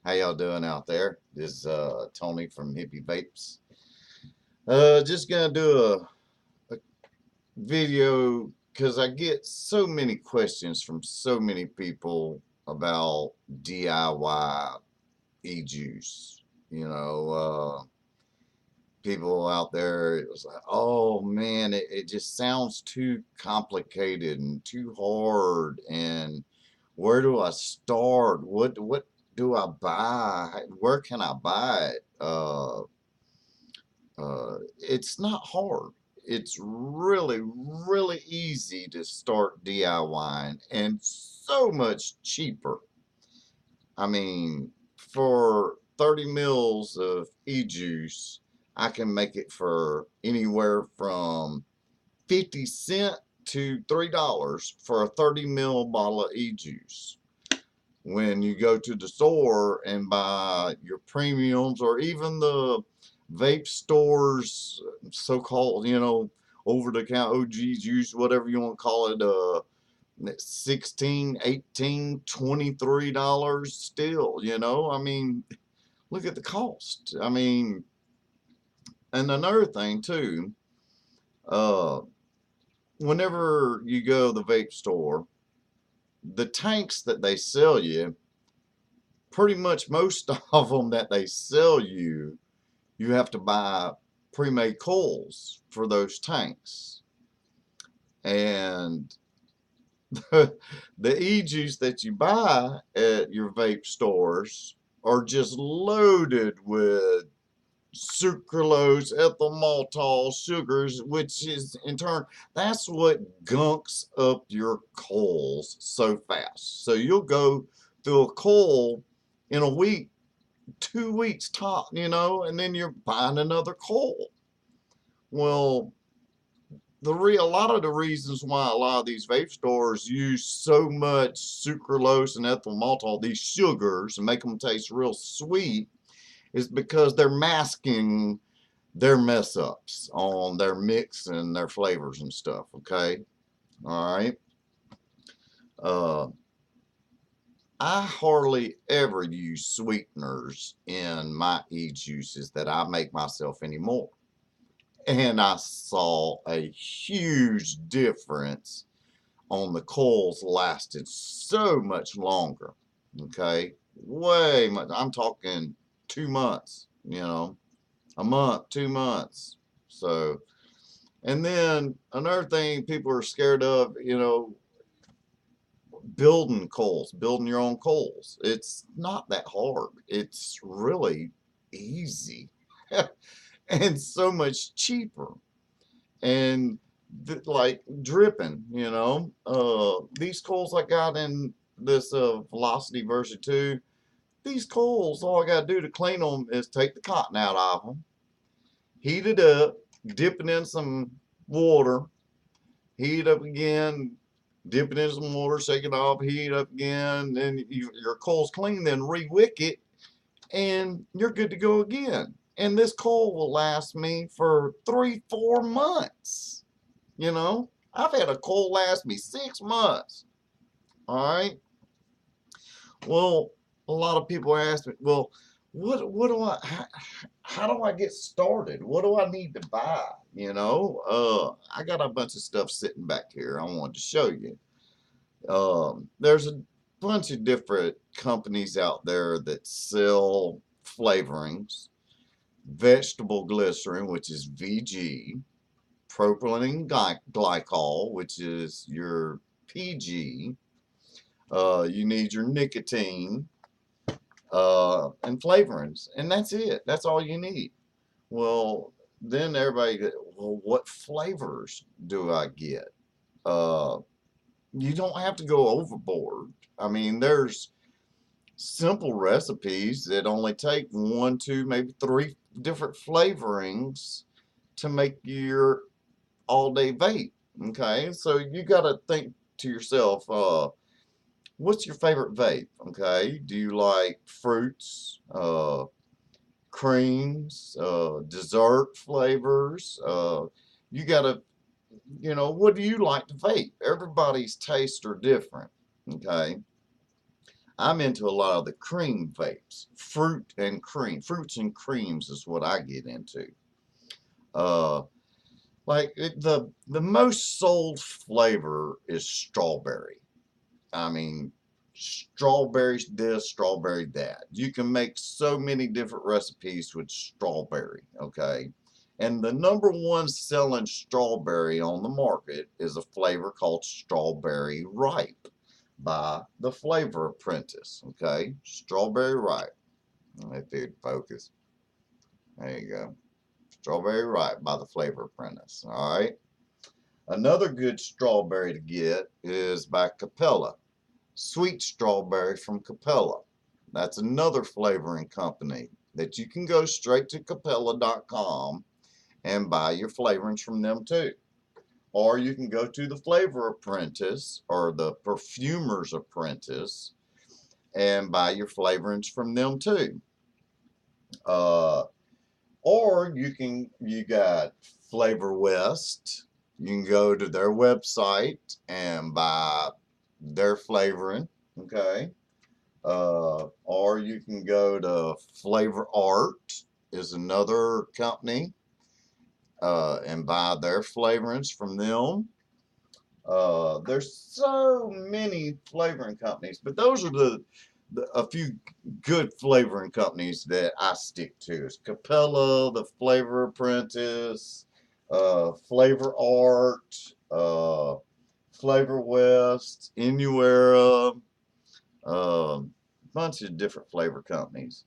How y'all doing out there? This is Tony from HIPPY VAPES. Just gonna do a video because I get so many questions from so many people about DIY e-juice. You know, people out there, it was like, oh man, it just sounds too complicated and too hard. And where do I start? What do I buy? Where can I buy it? It's not hard. It's really easy to start DIYing and so much cheaper. I mean, for 30 mils of e-juice, I can make it for anywhere from 50 cents to $3 for a 30 mil bottle of e-juice. When you go to the store and buy your premiums or even the vape stores, so-called, over the counter OG juice, whatever you want to call it, 16, 18, $23 still, I mean, look at the cost. I mean, and another thing too, uh, whenever you go to the vape store, the tanks that they sell you, pretty much most of them that they sell you, you have to buy pre-made coils for those tanks. And the e-juice that you buy at your vape stores are just loaded with sucralose, ethyl maltol, sugars, which is in turn, that's what gunks up your coils so fast. So you'll go through a coil in a week, 2 weeks top, and then you're buying another coil. Well, a lot of the reasons why a lot of these vape stores use so much sucralose and ethyl maltol, these sugars, and make them taste real sweet, is because they're masking their mess ups on their mix and their flavors and stuff. Okay, all right. I hardly ever use sweeteners in my e-juices that I make myself anymore. And I saw a huge difference on the coils lasted so much longer. Okay, way much. I'm talking 2 months, a month, 2 months. So, and then another thing people are scared of, building coils, building your own coils. It's not that hard. It's really easy and so much cheaper. And like dripping, these coils I got in this Velocity version 2, these coils, all I got to do to clean them is take the cotton out of them, heat it up, dip it in some water, heat it up again, dip it in some water, shake it off, heat it up again, then your coil's clean, then re-wick it, and you're good to go again. And this coil will last me for 3-4 months. I've had a coil last me 6 months. All right. Well, a lot of people ask me, well, how do I get started? What do I need to buy? I got a bunch of stuff sitting back here I wanted to show you. There's a bunch of different companies out there that sell flavorings, vegetable glycerin, which is VG, propylene glycol, which is your PG. You need your nicotine and flavorings, and that's it. That's all you need. Well, then everybody, well, what flavors do I get? You don't have to go overboard. I mean, there's simple recipes that only take 1, 2, maybe 3 different flavorings to make your all-day vape. Okay, so you got to think to yourself, what's your favorite vape? Okay, do you like fruits, creams, dessert flavors? You got to, what do you like to vape? Everybody's tastes are different. Okay, I'm into a lot of the cream vapes. Fruit and cream. Fruits and creams is what I get into. Uh, the most sold flavor is strawberry. I mean, strawberry this, strawberry that. You can make so many different recipes with strawberry, okay? And the number one selling strawberry on the market is a flavor called Strawberry Ripe by the Flavor Apprentice, okay? Strawberry Ripe. Let dude focus. There you go. Strawberry Ripe by the Flavor Apprentice, all right? Another good strawberry to get is by Capella. Sweet strawberry from Capella. That's another flavoring company that you can go straight to capella.com and buy your flavorings from them too. Or you can go to the Flavor Apprentice or the Perfumer's Apprentice and buy your flavorings from them too. Or you got Flavor West. You can go to their website and buy their flavoring, okay? Or you can go to Flavor Art is another company and buy their flavorings from them. There's so many flavoring companies, but those are a few good flavoring companies that I stick to. It's Capella, the Flavor Apprentice, Flavor Art, Flavor West, Inuera, bunch of different flavor companies.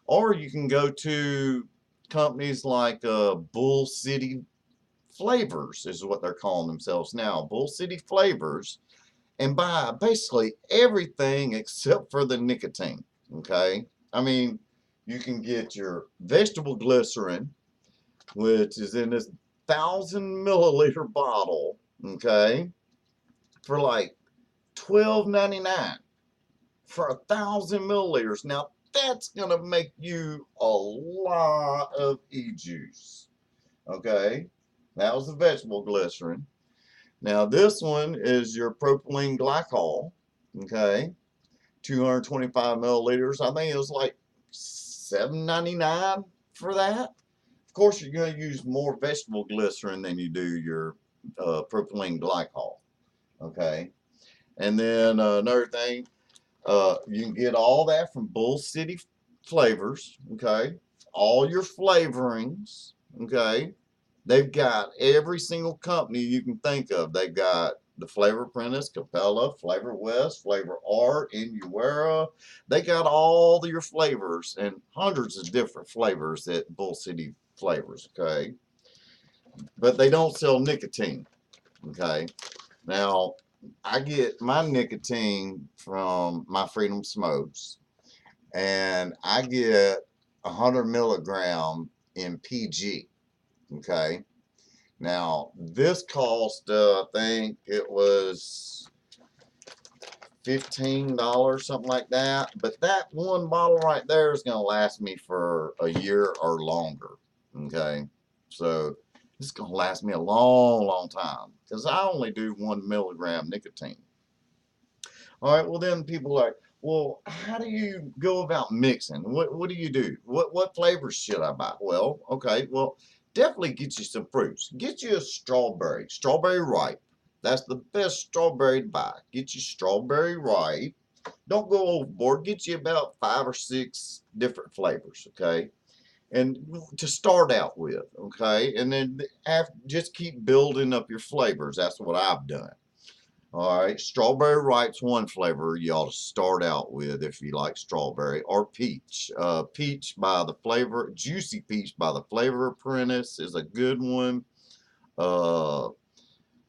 Or you can go to companies like Bull City Flavors is what they're calling themselves now. Bull City Flavors, and buy basically everything except for the nicotine. Okay, I mean, you can get your vegetable glycerin, which is in this 1,000 milliliter bottle. Okay, for like $12.99 for 1,000 milliliters. Now that's gonna make you a lot of e-juice. Okay, that was the vegetable glycerin. Now this one is your propylene glycol, okay, 225 milliliters. I think it was like $7.99 for that. Of course, you're going to use more vegetable glycerin than you do your propylene glycol, okay. And then another thing, you can get all that from Bull City Flavors, okay. All your flavorings, okay. They've got every single company you can think of. They've got the Flavor Apprentice, Capella, Flavor West, Flavor Art, Inuera. They got all your flavors and hundreds of different flavors at Bull City Flavors, okay? But they don't sell nicotine, okay? Now, I get my nicotine from my Freedom Smokes, and I get 100 milligram in PG, okay? Now, this cost, I think it was $15, something like that. But that one bottle right there is going to last me for a year or longer. Okay, so it's going to last me a long, long time because I only do 1 milligram nicotine. All right, well then people are like, well, how do you go about mixing? What do you do? What flavors should I buy? Well, okay, well, definitely get you some fruits. Get you a strawberry ripe. That's the best strawberry to buy. Get you strawberry ripe. Don't go overboard. Get you about 5 or 6 different flavors, okay? And to start out with, okay? And then just keep building up your flavors. That's what I've done. All right, strawberry ripe's one flavor you ought to start out with if you like strawberry, or peach. Juicy peach by the Flavor Apprentice is a good one. Uh,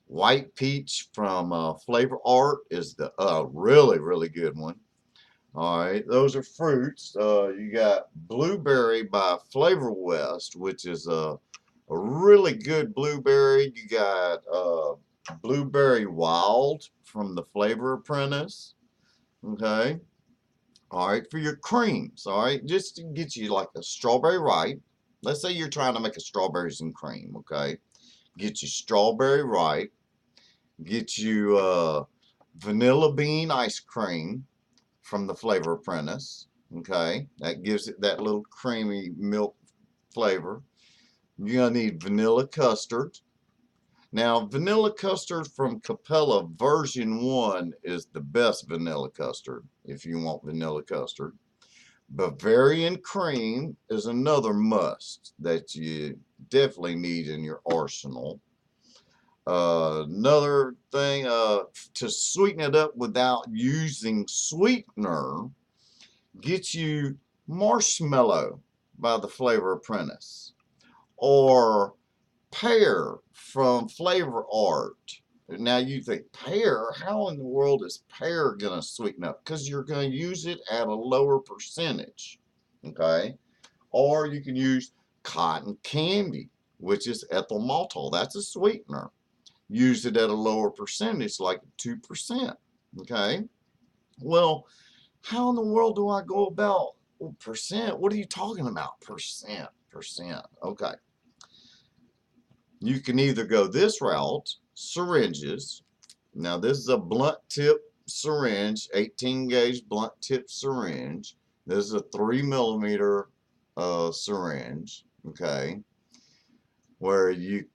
white peach from Flavor Art is the really, really good one. All right, those are fruits. You got blueberry by Flavor West, which is a really good blueberry. You got Blueberry Wild from the Flavor Apprentice. Okay. All right, for your creams. All right, just to get you like a strawberry ripe. Let's say you're trying to make a strawberries and cream. Okay. Get you strawberry ripe. Get you vanilla bean ice cream from the Flavor Apprentice. Okay, that gives it that little creamy milk flavor. You're going to need vanilla custard. Now, vanilla custard from Capella version 1 is the best vanilla custard if you want vanilla custard. Bavarian cream is another must that you definitely need in your arsenal. Another thing, to sweeten it up without using sweetener, get you marshmallow by the Flavor Apprentice, or pear from Flavor Art. Now you think, pear? How in the world is pear going to sweeten up? Because you're going to use it at a lower percentage. Okay? Or you can use cotton candy, which is ethyl maltol. That's a sweetener. Use it at a lower percentage, like 2%. Okay? Well, how in the world do I go about percent? What are you talking about? Percent. Okay. You can either go this route, syringes. Now this is a blunt tip syringe, 18 gauge blunt tip syringe. This is a 3mm syringe, okay, where you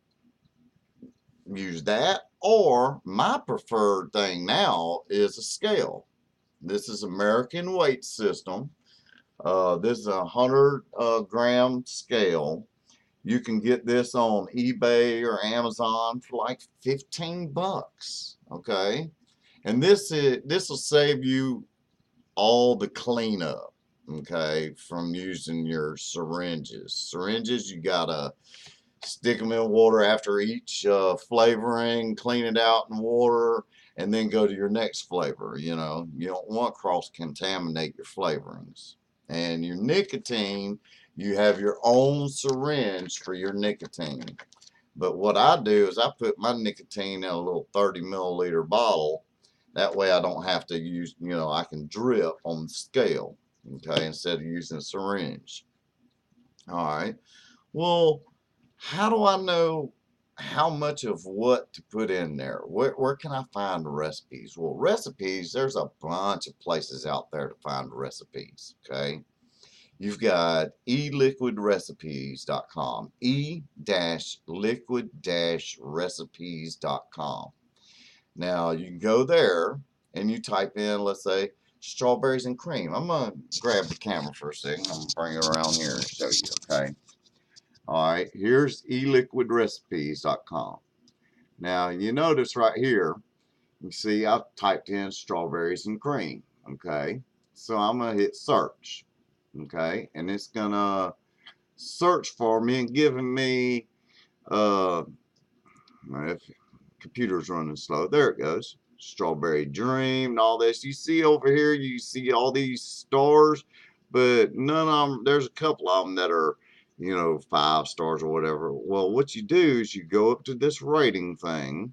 use that, or my preferred thing now is a scale. This is American Weight System. This is a 100 gram scale. You can get this on eBay or Amazon for like 15 bucks, okay? And this will save you all the cleanup, okay, from using your syringes. Syringes, you gotta stick them in water after each flavoring, clean it out in water, and then go to your next flavor. You know, you don't want to cross-contaminate your flavorings. And your nicotine, you have your own syringe for your nicotine. But what I do is I put my nicotine in a little 30 ml bottle. That way I don't have to use, you know, I can drip on the scale, okay, instead of using a syringe. All right. Well, how do I know how much of what to put in there? Where can I find recipes? Well, recipes, there's a bunch of places out there to find recipes, okay? You've got eliquidrecipes.com, e-liquid-recipes.com. Now, you can go there and you type in, let's say, strawberries and cream. I'm going to grab the camera for a second. I'm going to bring it around here and show you, okay? All right, here's eliquidrecipes.com. Now, you notice right here, you see I've typed in strawberries and cream, okay? So I'm going to hit search, okay? And it's going to search for me and giving me, if computer's running slow, there it goes. Strawberry Dream and all this. You see over here, you see all these stars, but none of them, there's a couple of them that are, you know, 5 stars or whatever. Well, what you do is you go up to this rating thing,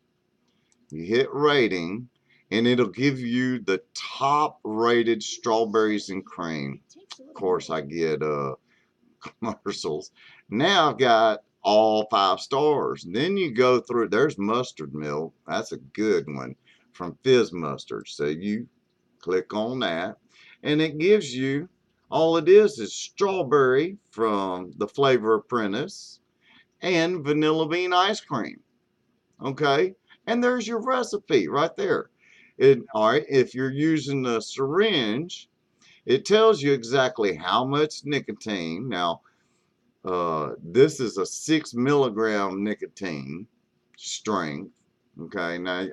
you hit rating, and it'll give you the top rated strawberries and cream. Of course, I get commercials. Now I've got all 5 stars. Then you go through, there's mustard milk. That's a good one from Fizz Mustard. So you click on that, and it gives you, all it is strawberry from the Flavor Apprentice and vanilla bean ice cream. Okay, and there's your recipe right there. All right, if you're using the syringe, it tells you exactly how much nicotine. Now, this is a 6 mg nicotine strength. Okay, now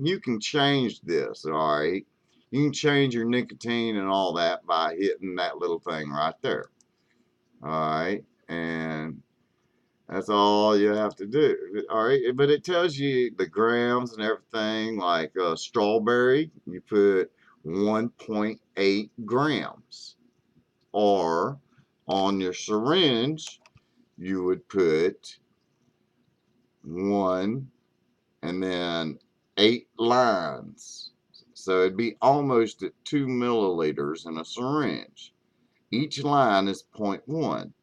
you can change this. All right, you can change your nicotine and all that by hitting that little thing right there. All right, and that's all you have to do. All right, but it tells you the grams and everything. Like strawberry, you put 1.8 grams, or on your syringe you would put 1 and then 8 lines. So it'd be almost at 2 milliliters in a syringe. Each line is 0.1.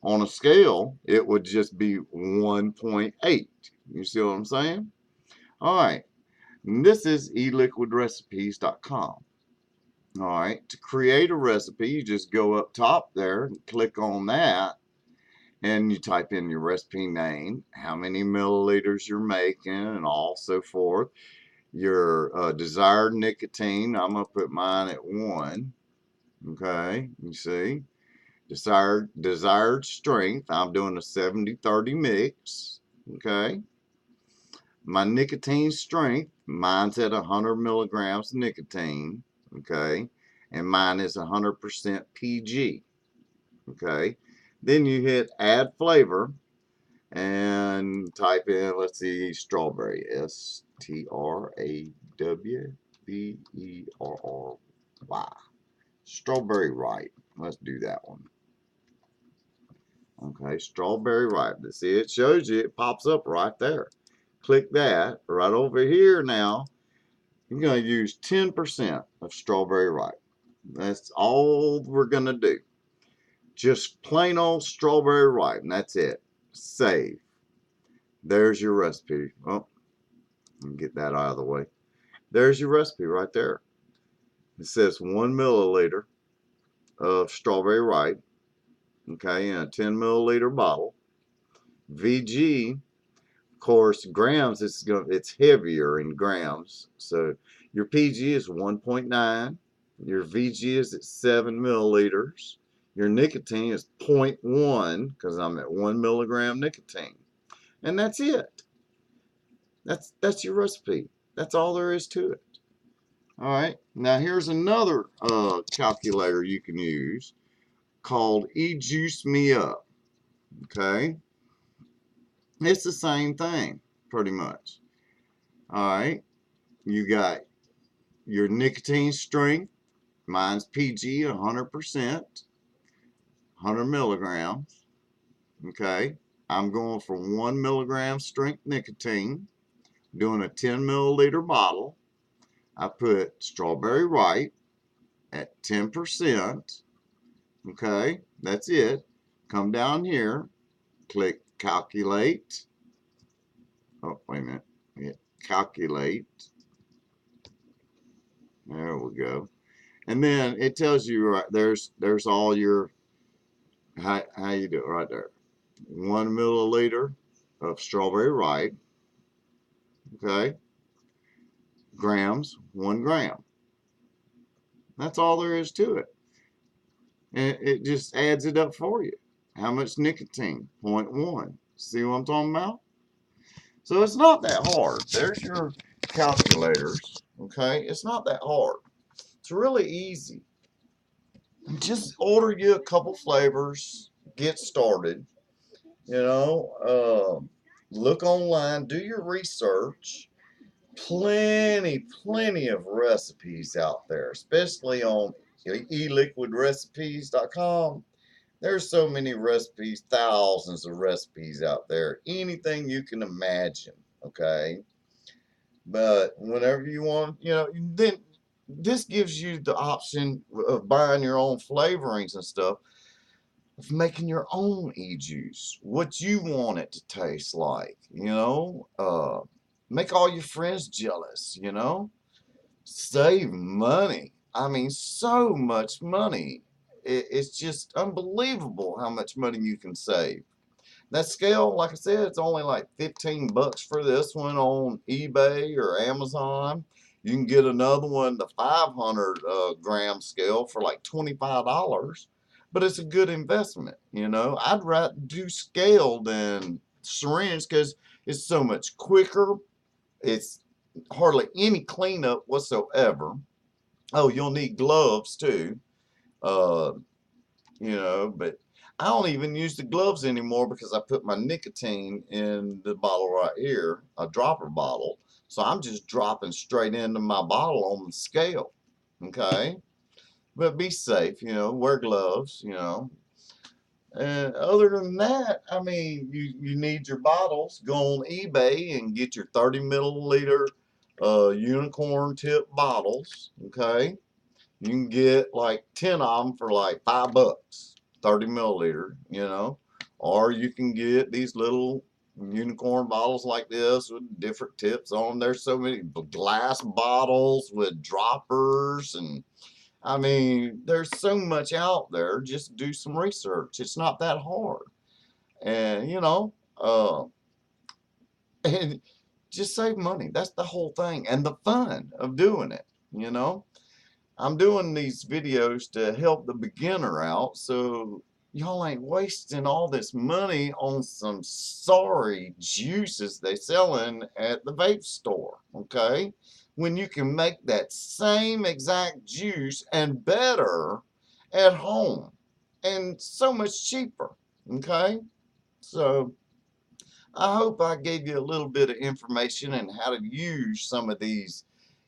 On a scale, it would just be 1.8. You see what I'm saying? All right. And this is eliquidrecipes.com. All right, to create a recipe, you just go up top there and click on that, and you type in your recipe name, how many milliliters you're making, and all so forth. Your desired nicotine, I'm going to put mine at 1. Okay, you see. Desired strength, I'm doing a 70-30 mix. Okay. My nicotine strength, mine's at 100 milligrams nicotine. Okay. And mine is 100% PG. Okay. Then you hit add flavor and type in, let's see, strawberry. STRAWBERRY. Strawberry ripe. Let's do that one. Okay, strawberry ripe. See, it shows you, it pops up right there. Click that right over here now. You're going to use 10% of strawberry ripe. That's all we're going to do. Just plain old strawberry ripe, and that's it. Save. There's your recipe. Oh, get that out of the way. There's your recipe right there. It says 1 milliliter of strawberry ripe, okay, in a 10 milliliter bottle. VG, of course, grams, it's heavier in grams. So your PG is 1.9. Your VG is at 7 milliliters. Your nicotine is 0.1 because I'm at 1 milligram nicotine. And that's it. That's your recipe. That's all there is to it. All right. Now here's another calculator you can use called eJuice Me Up. Okay. It's the same thing, pretty much. All right. You got your nicotine strength. Mine's PG 100%, 100 milligrams. Okay. I'm going for 1 milligram strength nicotine. Doing a 10 milliliter bottle. I put strawberry ripe at 10%. Okay, that's it. Come down here, click calculate. Oh, wait a minute. Yeah, calculate. There we go. And then it tells you right there's all your how you do it right there. 1 milliliter of strawberry ripe. Okay. Grams, 1 gram. That's all there is to it. And it just adds it up for you. How much nicotine? 0.1. See what I'm talking about? So it's not that hard. There's your calculators. Okay? It's not that hard. It's really easy. Just order you a couple flavors. Get started. You know, look online. Do your research. Plenty of recipes out there, especially on eliquidrecipes.com. There's so many recipes, thousands of recipes out there, anything you can imagine, okay? But whenever you want, you know, then this gives you the option of buying your own flavorings and stuff, of making your own e-juice, what you want it to taste like, you know? Make all your friends jealous, you know? Save money. I mean, so much money. It's just unbelievable how much money you can save. That scale, like I said, it's only like 15 bucks for this one on eBay or Amazon. You can get another one, the 500 gram scale, for like $25. But it's a good investment, you know. I'd rather do scale than syringe because it's so much quicker. It's hardly any cleanup whatsoever. Oh, you'll need gloves too. Uh, you know, but I don't even use the gloves anymore because I put my nicotine in the bottle right here, a dropper bottle. So I'm just dropping straight into my bottle on the scale. Okay. But be safe, you know, wear gloves, you know. And other than that, I mean, you need your bottles. Go on eBay and get your 30 milliliter unicorn tip bottles. Okay. You can get like 10 of them for like $5, 30 milliliter, you know, or you can get these little unicorn bottles like this with different tips on them. There's so many glass bottles with droppers, and I mean, there's so much out there. Just do some research. It's not that hard. And, and just save money. That's the whole thing. And the fun of doing it, you know. I'm doing these videos to help the beginner out so y'all ain't wasting all this money on some sorry juices they selling at the vape store, okay? When you can make that same exact juice and better at home and so much cheaper, okay? So I hope I gave you a little bit of information on how to use some of these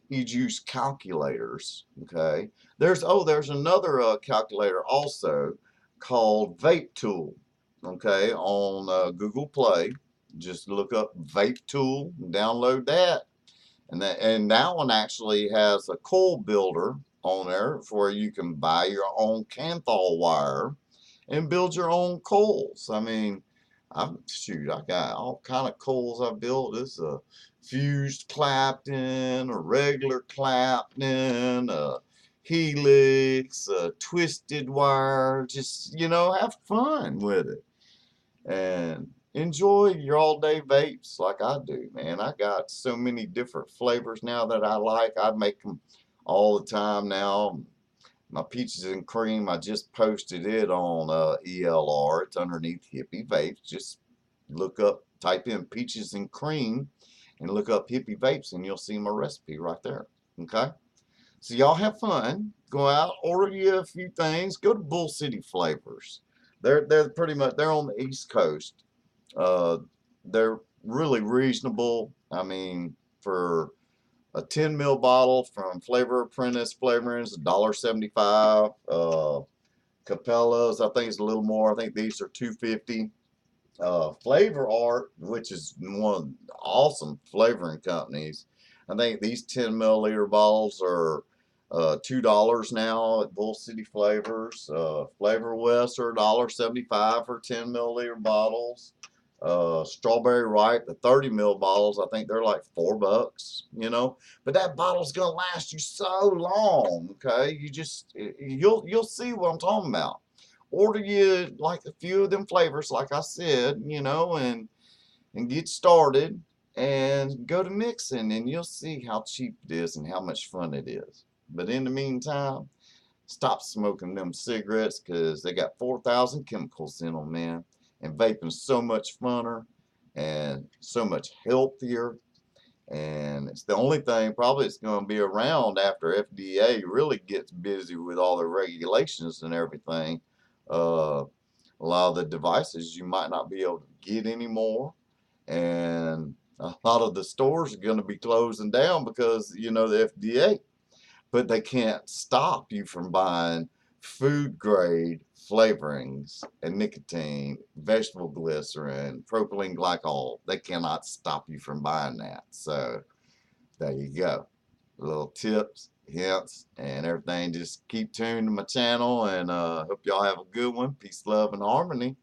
use calculators. Okay, there's another calculator also called Vape Tool. Okay, on Google Play, just look up Vape Tool, download that, and that one actually has a coil builder on there where you can buy your own Canthal wire and build your own coils. I mean, I got all kind of coils I built. This is a fused Clapton, a regular Clapton, a helix, a twisted wire. Just have fun with it and enjoy your all day vapes like I do, man. I got so many different flavors now that I like. I make them all the time now. My peaches and cream, I just posted it on ELR. It's underneath Hippie Vapes. Just type in peaches and cream and look up Hippie Vapes and you'll see my recipe right there. Okay? So y'all have fun. Go out, order you a few things. Go to Bull City Flavors. They're pretty much they're on the East Coast. Uh, they're really reasonable. I mean, for a 10 mil bottle from Flavor Apprentice Flavorings, $1.75. Capella's, I think it's a little more. I think these are $2.50. Flavor Art, which is one of the awesome flavoring companies. I think these 10 milliliter bottles are $2 now at Bull City Flavors. Flavor West are $1.75 for 10 milliliter bottles. Strawberry Ripe, the 30 mil bottles, I think they're like $4, But that bottle's gonna last you so long, okay? You'll see what I'm talking about. Order you like a few of them flavors, like I said, and get started and go to mixing, and you'll see how cheap it is and how much fun it is. But in the meantime, stop smoking them cigarettes because they got 4,000 chemicals in them, man. And vaping's so much funner and so much healthier. And it's the only thing probably it's going to be around after FDA really gets busy with all the regulations and everything. A lot of the devices you might not be able to get anymore. And a lot of the stores are going to be closing down because, the FDA, but they can't stop you from buying food grade flavorings and nicotine, vegetable glycerin, propylene glycol. They cannot stop you from buying that. So there you go. Little tips, hints, and everything. Just keep tuned to my channel and hope y'all have a good one. Peace, love, and harmony.